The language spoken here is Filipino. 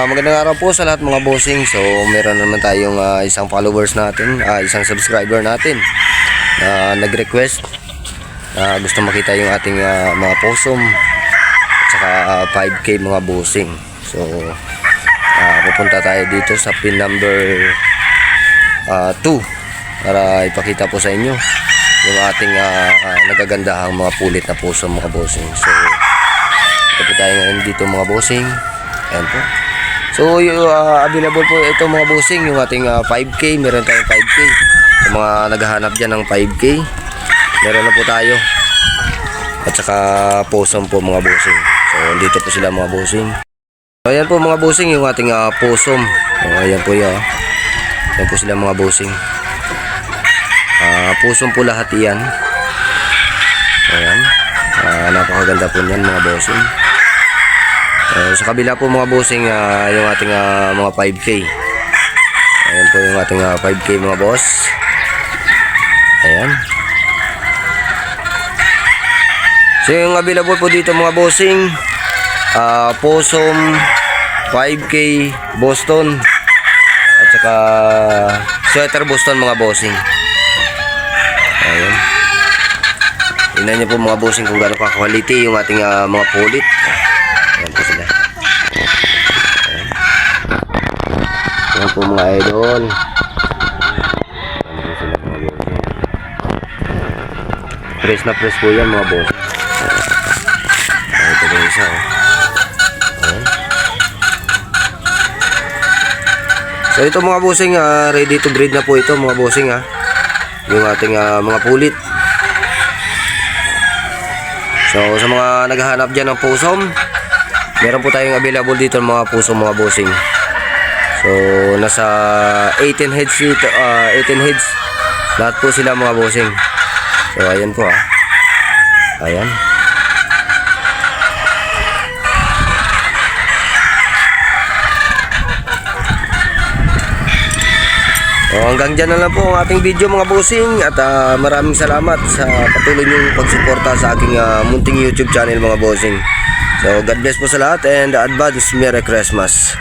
Magandang araw po sa lahat mga bossing. So meron naman tayong isang followers natin, isang subscriber natin na nag-request na gusto makita yung ating mga possum at saka 5K mga bossing. So pupunta tayo dito sa pin number 2 para ipakita po sa inyo yung ating nagagandahang mga pulit na possum mga bossing. So ito po tayo ngayon dito mga bossing. Ayan po. So available po ito mga bossing, yung ating 5K. Meron tayong 5K sa mga naghahanap dyan ng 5K. Meron na po tayo. At saka possum po mga bossing. So dito po sila mga bossing. So ayan po mga bossing yung ating possum. So, ayan po yan. Ayan po sila mga bossing. Possum po lahat yan. Ayan. Napakaganda po yan mga bossing. Sa kabila po mga bossing yung ating mga 5K. Ayan po yung ating 5K mga boss. Ayan. So yung available po dito mga bossing, possum 5K Boston at saka sweater Boston mga bossing. Ayan. Tingnan niyo po mga bossing kung gaano ka-quality yung ating mga pulit. Ayan po sila. Ayan po mga idol. Ayan po sila mga bossing. Press na press po yan mga bossing. Ito po isa. Ayan. So ito mga bossing, ready to breed na po ito mga bossing yung ating mga pulit. So sa mga naghahanap dyan ng possum, meron po tayong available dito ng mga possum mga bossing. So nasa 18 heads dito, 18 heads lahat po sila mga bossing. So ayan po ayan. So hanggang dyan na lang po ang ating video mga bossing. At maraming salamat sa patuloy niyong pagsuporta sa aking munting YouTube channel mga bossing. So God bless po sa lahat and advance Merry Christmas.